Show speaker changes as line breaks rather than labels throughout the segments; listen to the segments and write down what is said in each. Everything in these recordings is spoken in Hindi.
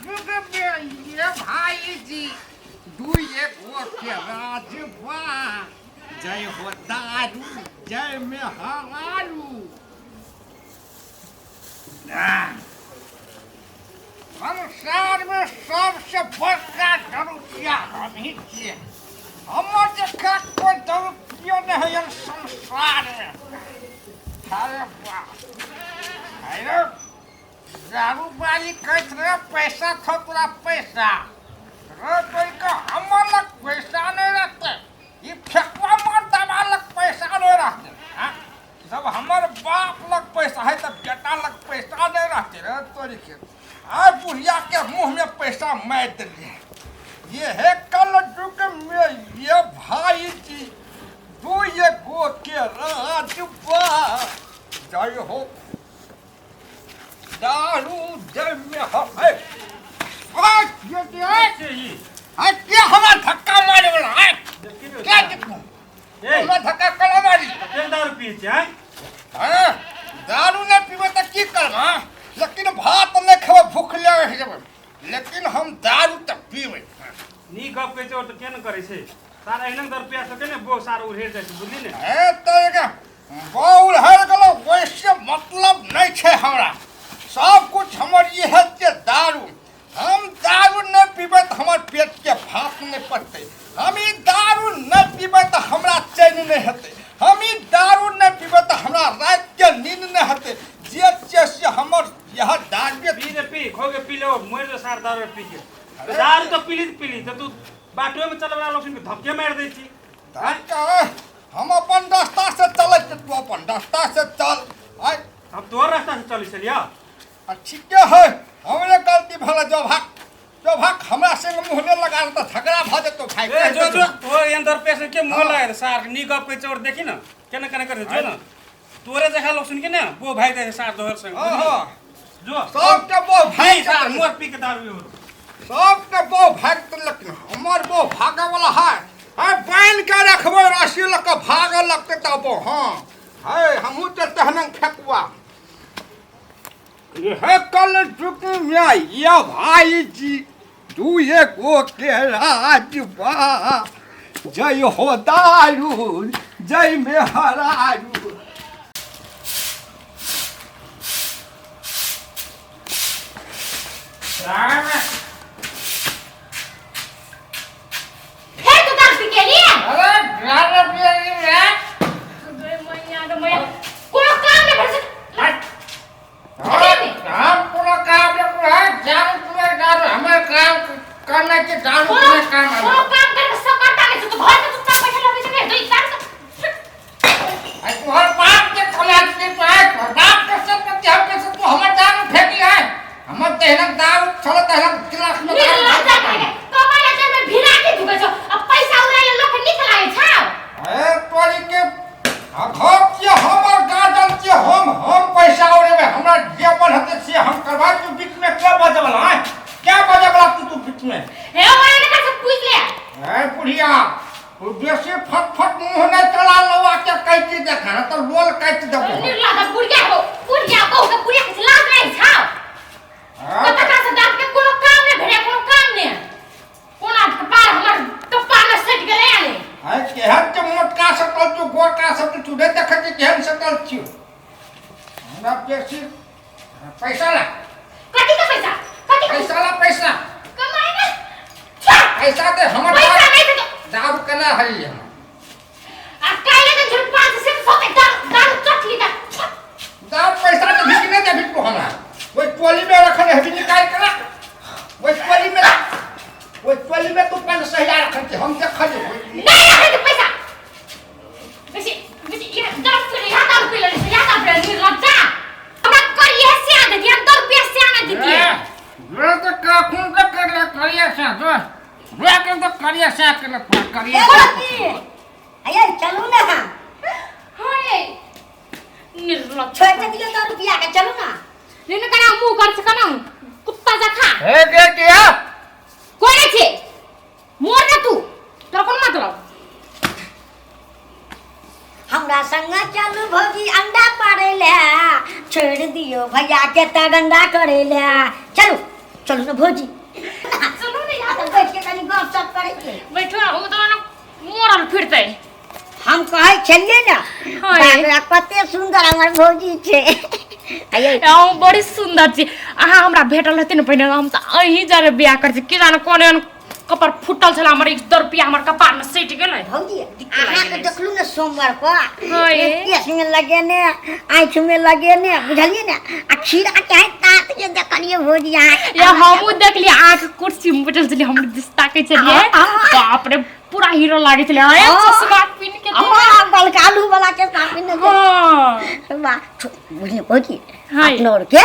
जुग में ये भाई जी दुए गो के राजवा जय हो दारू जय में हरारू संसार में सबसे बड़का दारूपिया हम ही छिए हमर जगह कोई दारूपिया नहीं है संसार में अरे वाह अरे दारू बारी कहते रहे पैसा थो तोरा पैसा कोई का हमर लग पैसा नहीं रहते ये फेंकवा मारता लग पैसा नहीं रहते जब हमारे बाप लग पैसा है तब बेटा लग पैसा नहीं रहते रहे तोरी के आज बुढ़िया के मुंह में पैसा मार दिए ये है कल युग में ये भाई जी दो ये गो के राजवा जय हो दारू जय में है क्या हमारा धक्का मारे वाला है क्या देखो धक्का कला मारी
दारू पिए
दारू नहीं पीबे तो की करबा लेकिन भात नहीं खेबे भूख लगे लेकिन हम दारू तो पीबे
नी गप कहै छै तो केन करै छै सारा एहन दारू पिया सके ने बो सारा उड़ेर जाइ छै बुझली ने
ए तो के बौल हर गलो वैसे मतलब नहीं छे हमरा सब कुछ हमर ये है जे दारू हम दारू नहीं पीबे तो हमार पेट के भात नहीं पड़ते हम ई दारू नहीं पीबे तो हमरा चैन नहीं हेते हम ई दारू नहीं पीबे तो हमरा रात के नींद नहीं हेते जे से हमर यह दारू
पी ने पी खोगे पी लो मोर जो सार दारू पी के दारू तो पीली तो तू बाटो में चलबा लोग के धक्के मार दै छी
हम अपन रास्ता से चले तू अपन रास्ता से चल आय
हम तोर रास्ता से चली चलिया
ठीक है हमरे गलती भला जो भाग हमरा से मुंह में लगा तो झगड़ा भ जतो भाई
जो तो अंदर पैसे के मुंह लगा सार नी गप के चोर देखी ना केना केना करे जो ना तोरे जखा लोग सुन के ना वो भाई दे सार दोहर संग जो
सब के वो भाई
सार मोर पी के दारू हो
सब के वो भाग त लेकिन हमर वो भागे वाला है बांध के रखबो राशि लक भागे लगते तब हां है हमहु त तहनंग फेकुआ ये है कल युग में ये भाई जी तू ये गो के राजवा जय हो दारू जय में हरारू
हमरा संग चलू भौजी अंडा पाड़े ले छोड़ दियो भैया के तगंडा करे ले चलू चलो ना भौजी चलो ना यहाँ बैठ के कहीं गपशप करेंगे।
बैठो हम तो ना मोरल फिरते
हम कहे चलिए ना बाबरा कते सुंदर हमार भौजी छे
बड़ी सुंदर छी। अहाँ हमरा भेटल रहती न पहिने हम त अही जरे बियाह कर छी। के जाने कोने कपर फुटल छला हमर 1 रुपया हमर कपार में सट गेलै।
भौजी अहाँ के देखलू न सोमवार को
हाय
केस में लगे ने आँख में लगे ने बुझलिए ना आ खीरा चाहे तात के देखलिए भौजी अहाँ
या हमहु देखली आँख कुर्सी में बैठल छली हम दिसता के चलिए बाप रे पूरा हीरो लागे छले। हाय चश्मा पिन के
हां बलकालू वाला के साथ पिन के
हां
वाह बुझिए भौजी
हाय
अपनोर के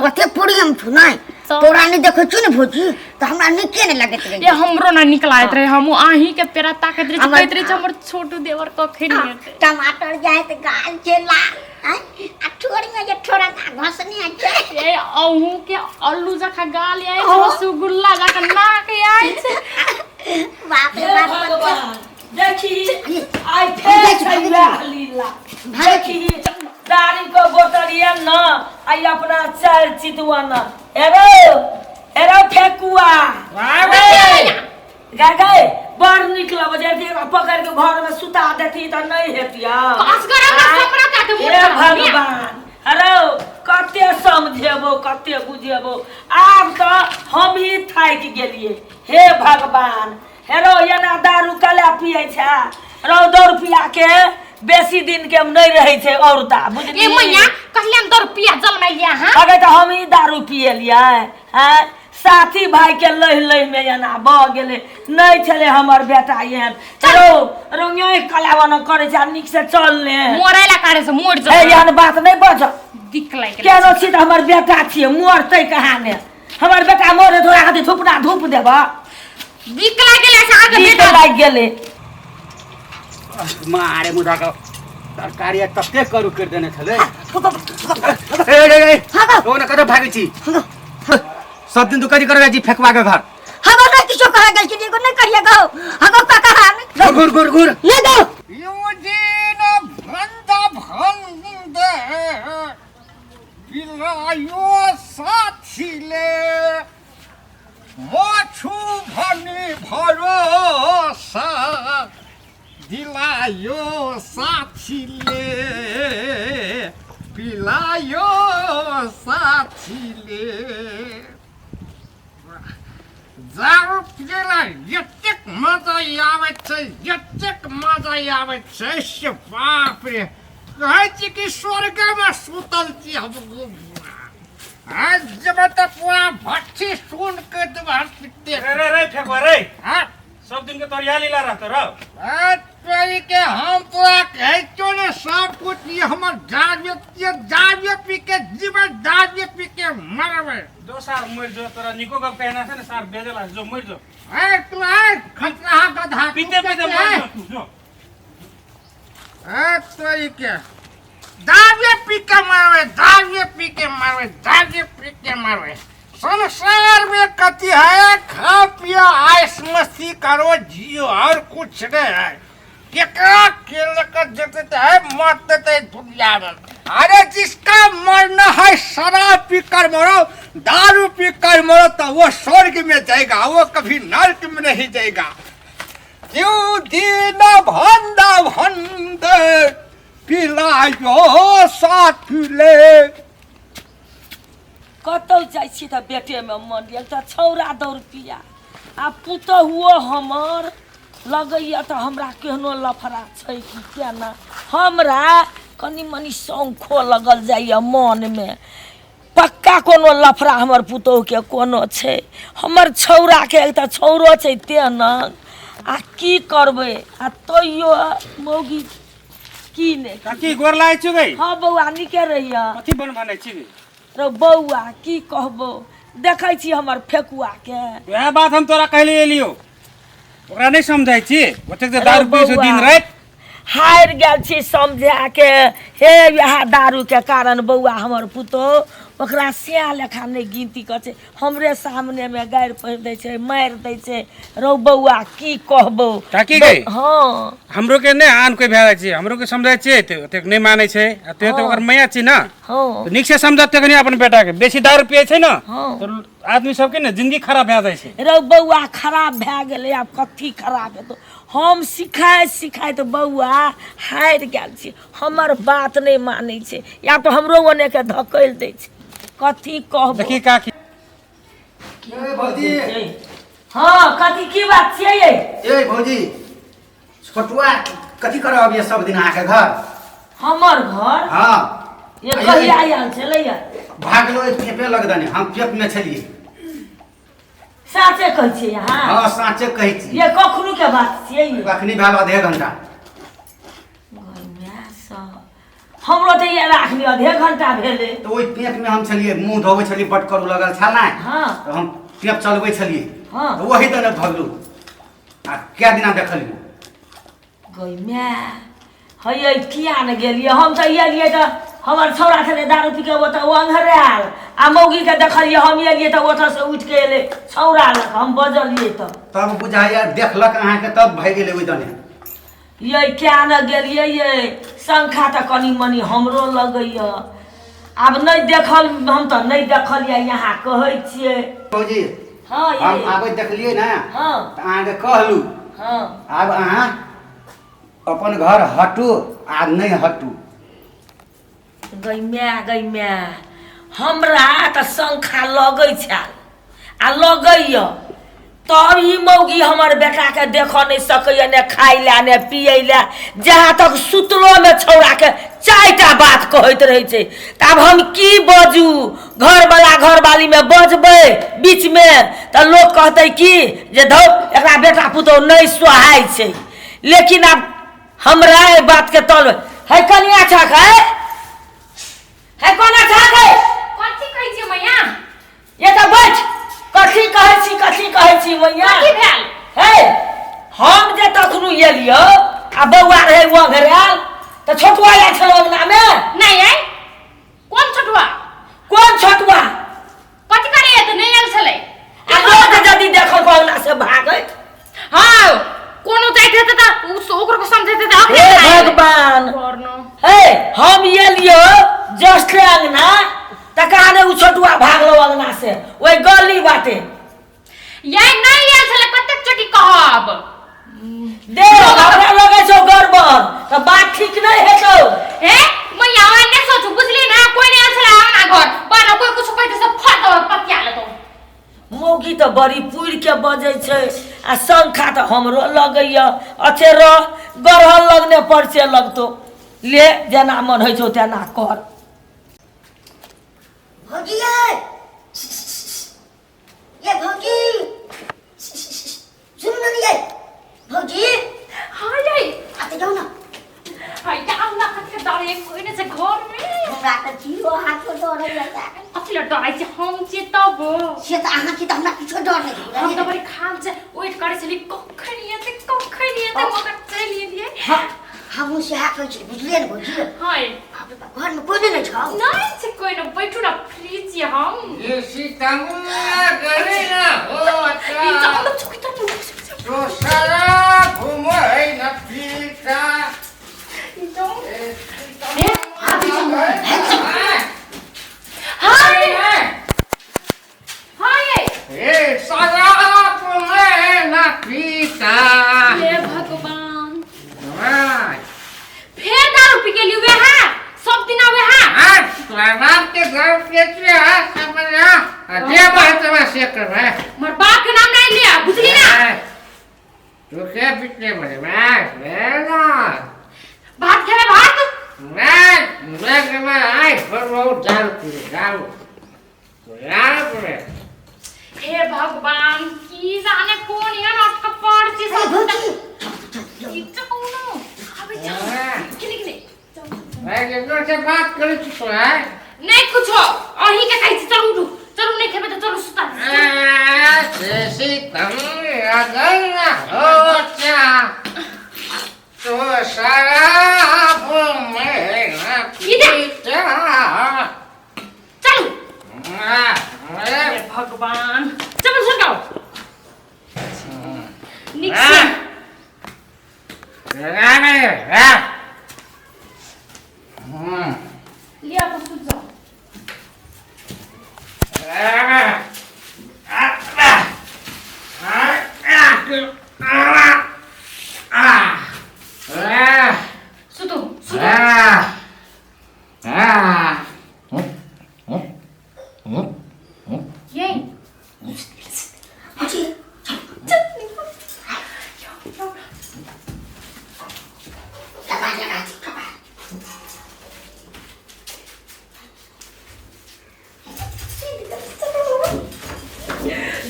ओते पुड़ियम छु नहीं तोरा ने देखो छु न भौजी तो हमरा निके ने लगत रहे।
ये हमरो ना निकलाइत रहे हम आही के पेरा ताकत रहे कहत रहे हमर छोटू देवर कखन हेते।
टमाटर जाए त गाल चला आ ठोड़ी में जे ठोरा घसनी आछे
ए अहू के आलू जका गाल आइ छ रसगुल्ला जका नाक आइ छ।
बाप रे बाप
देखी आई फेर छैला लीला देखी दारी को बोतलिया न आई अपना चार चितुआ न एरो फेकुआ गाय बड़ निकला बजे पकड़ के घर में सुता देती त नहीं हेतिया
कास करे ना कपड़ा काटे
हे भगवान हेलो कते समझेबो कते बुझेबो आब त हम ही थाक गेलिए। हे भगवान हेरो एना दारू कला पिए छ रो 2 रुपया के बेसी दिन के नहीं रहे छे औरता बुझली।
ए मैया कहले 2 रुपया जलमै लिया हां
अगे त हम ही दारू पिए लिया हैं साथी भाई के लह में एना ब गेले नहीं छले हमर बेटा एहन चलो रोंगे कलावन करे छ निक से चल ले
मोरेला कारे से मोड़ जा।
ए यान बात नहीं बज
दिखलाई के
केनो छी त हमर बेटा छी मोरतै कहां ने हमर बेटा मोरे थोड़ा हाथी थुपना धूप देबा
दिखलाई गेले से आगे
बेटा लाग गेले
मारे मुदा का तरकारी तते करू कर देने छले। ओ न कत भागे छी सब दिन दुकानी करवे जी फेकवा के घर
हम ना किछो कहा गेल कि को नहीं करिए गो हम का कहा
घुर घुर घुर
ले दो
युदीन भंदा भंदे बिलायो साथिले मोछु भनी भरोसा दिलायो साथिले पिलायो साथिले दारू पिएला यतेक मजा आवे छै से बाप रे कहै छी कि स्वर्ग में सुतल छी हम आज जब तक पूरा भट्टी सुन के दबार पिते
रे फेकवा रे
हां
सब दिन के तोरिया लीला रहत रो
आज के हम पूरा कहै छो ने सब कुछ ये हमर जावे पी के जीवन जावे पी के मरवे
2 साल मर जो तोरा निको गप कहना है ना सार बेजला जो मर जो
ए तू आ खतरा गधा
पीते पीते मर जो तू जो
तो के दावे पी के मारवे संसार में कति है खा पिया आइस मस्ती करो जियो और कुछ नहीं है केकरा के लेकर जते है मरते थे दुनिया में। अरे जिसका मरना है शराब पीकर मरो दारू पीकर मरो तो वो स्वर्ग में जाएगा वो कभी नरक में नहीं जाएगा। क्यों दीन भंदा भंदे पिलायो साथिले
कतौ जाइ छी त बेटे में मन लियल त छौरा 2 रुपया आ पुतहुओ हमर लगैया त हमरा केहनो लफड़ा छै कि केना हमरा कनी मनी शौखो लगल जाइया मन में पक्का कोनो लफड़ा हमर पुतहु के कोनो छै हमर छौरा के एक त छौरो छै तेना आ की करबे आ तइयो मौगी की ने
काकी गोर लाइ छु गई
हां बौआ निके रहिया
कथि बन बनै छी
रो बौआ की कहबो देखै छी हमर फेकुआ के
वह बात हम तोरा कहले एलियो ओकरा नहीं समझाई छी ओते जे दारू पी सो दिन रात हार
गेल छी समझा के हे यह दारू के कारण बौआ हमर पुतो ओकरा सिया लेखा नहीं गिनती कर छै हमरे सामने में गारि पढ़ दै छै मारि दै छै रौ बौआ की कहबो
काकी गई
हाँ
हमरो के ने आन कोई भए छै हमरो के समझाय छै ते नहीं माने छै ते तो ओकर मैया छी ना
हाँ
तो निक से समझते कनी अपन बेटा के बेसी दारू पिए छै ना
हाँ।
तो आदमी सब के ने जिंदगी खराब भए जाय छै
रौ बौआ खराब भए गेलै आब कथी खराब हेतौ हम सिखाय तो बौआ हारि गेल छी हमर बात नहीं मानै छै या तो हमरो ओने के धकेल दै छै कथी कहबो
देखी काकी
ए भौजी
हाँ कथी की बात छियै ये
ए भौजी छोटुआ कथी करब ये सब दिन अहाँके घर
हमर घर
हाँ
ये कहिया आयल छलैया
भागलो पेपे लगदने हम पेप में छलिए
साचे कहै छियै यहाँ
हाँ साँचे कहै छी
ये कखनो के बात छियै ये
अखनी भेल आधे घंटा
हमरो तो ये राखली आधे घंटा भेले
तो ओहि पेप में हम छलिए मुंह धोबै छलिए बट करू लगल छल नै
हाँ
तो हम पेप चलबै छलिए
हाँ
तो वही दने भगलू आ कै दिना देखलिए
गई मैं है किया न गेलिए हम तो एलिए तो हमर छौड़ा छले दारू पी के वो तो अंघराल आ मौगी के देखलिए हम एलिए तो ओठ से उठ के एले छौड़ा लग हम बजलिए तो
तब बुझाइए देखलक अहाँके तब भाग गेलै ओहि दने
ये क्या न गेलिए ये शंखा तो कनी मनी हमरो लगैया आब नहीं देखल हम तो नहीं देखलिए यहाँ कहै छियै
भौजी
हाँ
हम
ये
आबै देखलिए ना
हाँ
तऽ अहाँके कहलू
हाँ
आब अहाँ अपन घर हटू आ नहीं हटू
गई मैं हमरा तो शंखा लगै छल आ लगैया तब ही मौगी हमर बेटा के देख नहीं सकैया ने खाई ला ने पिए ला जहाँ तक सुतलो में छौड़ा के चारिटा बात कहैत रहे छै तब हम की बजू घर वाला घर वाली में बजबै बीच में तो लोग कहते कि जे धौ एकरा बेटा पुतौह नहीं सोहाय छै लेकिन अब हमरा ए बात के तल है कनिया छक है कोना छक है
कथी कहै छी मैया
ये तो बैठ कथी कहै छी मैया
कथी भेल
हे हम जे तखनु एलियो आ बौआ रहे वो घराल तो छोटुआ आयल छल अंगना में
नहीं है कौन छोटुआ
कौन छोटुआ
कथी करे त नहीं आयल छलै
आ लोग जदी देखल अंगना से भागत
हाँ कोनो जाइत हेतै त ओकरो को समझैते त
हे भगवान
करनो
हे हम एलियो जस्ट अंगना त कहाने उ छोटुआ भागलो अंगना से ओइ गली बाटे
ये नहीं आयल छलै कतेक चोटी कहब
दे हमरा लगे छौ गड़बड़ त बात ठीक नहीं हेतौ
ए मैया ने सोचू बुझली ना कोई नहीं आयल छलै आंगना घर बना कोई कुछ कहते सब फट दो पतिया ले तो
मौगी तो बड़ी पुर के बजे छै आ शंखा तो हमरो लगैया अच्छे रह गरहल लगने पर से लगतो ले जेना मन होइ छौ तेना कर
भौजी ये भौजी सुन ना ये भौजी
हां ये
आते जाओ ना
हाय या आउला कते डरे कोई ने से घर में
हमरा त जीरो हाथ को डर लगता
कथि ल डराइ छै हम जे तब
से त आहा की त हमरा किछो डर नहीं
हम त बड़ी खाल छै वेट करे छली कखन येते मगर चली दिए
हां हम से हाथ होइ छै बुझलिए न भौजी
हाय
घर में कोई नहीं छ
नहीं छै कोई न बैठू ना प्लीज ये हम
ये सीतामुआ गरे ना हो
ई
अच्छा
जाऊ चुकी त
तो सारा घूमे न पीता
हाय हाय
ए सारा घूमे न पीता
हे भगवान
हां
फेर दारू पी के लिए हां सब दिन आवे हां
राम के घर पे है समझा दे बात में से कर है
मर बाप के नाम नहीं लिया बुझली ना
तो क्या पिछले में ना
भात खाए भात
मैं आई पर वो दारू पी
हे भगवान की जाने कौन ये नाटक पड़ छी सब
भौजी
ई जाऊ न अबे जाऊ किने
मैं के से बात कर चुका है
नहीं कुछ अही के कहै छी चलू चलू नहीं खेबे तो चलू सुता
से तम अगर ना हो क्या तो सारा में
चलू लिया तो सुन जाओ सुतो सुतो यही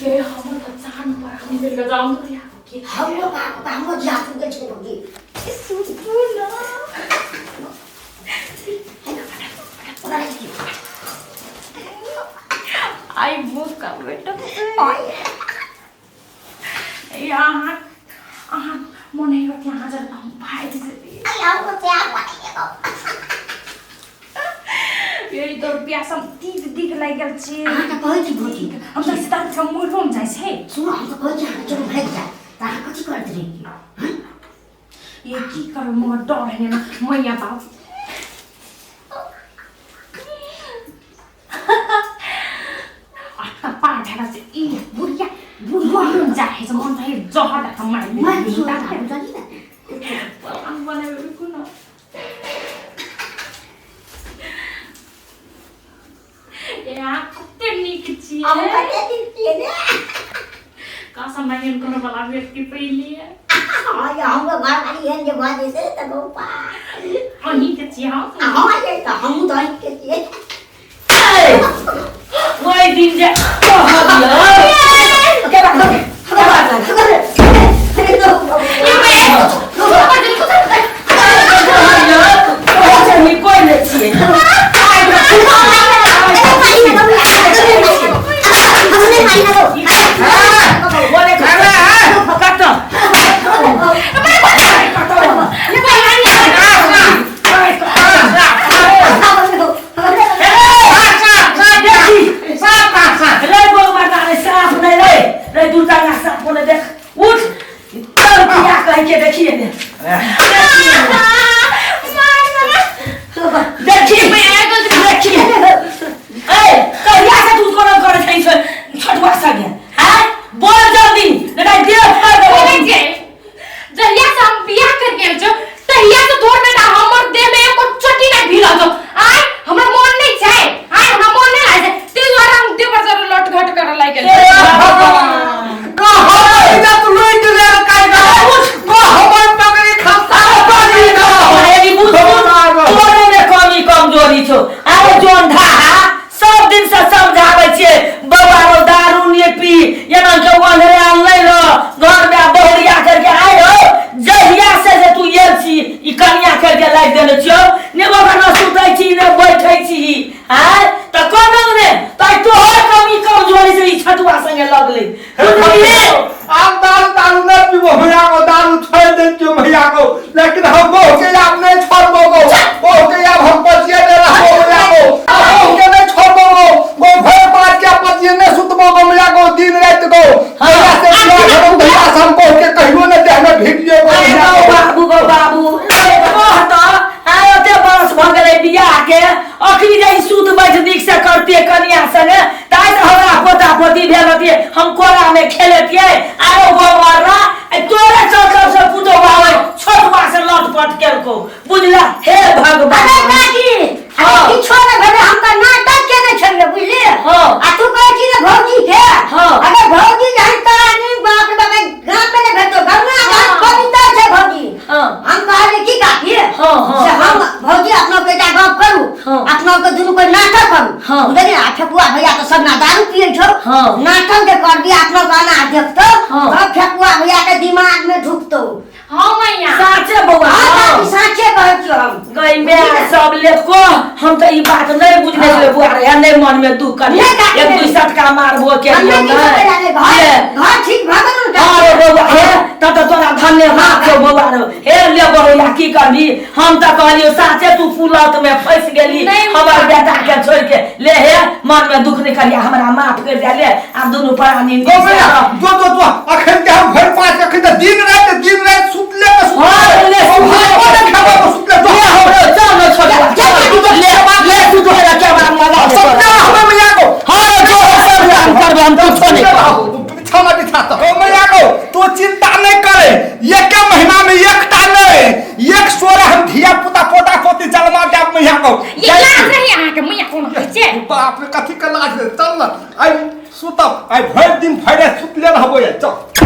ये हम तो जान पर हम मिल जाऊं तो यार कि
हम लोग जाते हैं छोड़ोगे
सुनो आई बुक का बेटा यहाँ मने को यहाँ जब हम भाई से ये तो रुपया सब दिख लागल छी
कहै छी भोजी
हम तो सीधा से मूल रूम जाय छै
सुनो हम तो कहै छी चलो भाग जा ता कथि करत रही
ये की करू मोर डर है ना मैया बाप आता पार भेला से ई बुढ़िया रूम जाय छै मन भाई जहर दा हम
मैं सुता है जानी ना
हम बने कुनो या कुत्ते निक छी
हम करे दिए ने
का समय कोनो वाला व्यक्ति पहली है
हां या हम बात वाली है जे बात से तब पा
अनि के छी हां
हां ये तो हम तो के छी
वही दिन जे कहलियो
के बात
कोई नहीं छिए
लेकिन हम बहू के आप नहीं छोड़ बोगो बहू के आप हम पचिए दे रहा हो जाओ बहू के नहीं छोड़ बोगो वो भर पार के पचिए नहीं सुत बोगो मिला को दिन रात को भैया से बियाह करो भैया हम बहू के कहियो न दे हमें भिड़िए
बाबू तो आयो ते बरस भ गेलै बियाह के अखनी जे सुत बैठ नीक से करते कनिया संगे ताई हमरा पोता पोती भेलतिए हम कोरा में खेलतिए आरो गोबरा तोरे चौक से पुतो बावे छोटवा से लटपट केलको बुझला हे भगवान
अरे दादी हां किछो न भेले हम त नाटक केने छलिए बुझली
हां
आ तू कहै छी ने भौजी के
हां
अरे भौजी जहन त आदमी बाप रे बाप गांव में ने भेटो गंगा घाट पवित्र छै भौजी
हां
हम कहले की काकी
हां
से हम भौजी अपना बेटा गांव करू अपना के दुनु कोई नाटक करू बुझली आ ठकुआ भैया तो सब ना दारू पिए छो नाटक के कर दिया अपना गाना देख तो अब ठकुआ भैया के दिमाग में ढुकतो
हां मैया
साचे बउआ
हां साचे कहै छी हम
गई में सब लेको हम तो ई बात नहीं बुझने छले बुआ रे नहीं मन में दुख कर एक दुई सटका मारबो के
घर ठीक भ गेल
अरे बउआ हे त तोरा धन्यवाद छौ बउआ रे हे ले बउआ की करबी हम त कहलियो साचे तू फुलत में फंस गेली हमर बेटा के छोड़ के ले हे मन में दुख नहीं करिया हमरा माफ कर दे ले आ दोनों प्राणी
जो अखन के हम भर पास अखन दिन रात सुतले में सुतले
रही यहाँ के मैया कौन है छे
बाप रे कथी के लाज चल ना आई सुतब आई भरि दिन भरि सुतले रहबो चल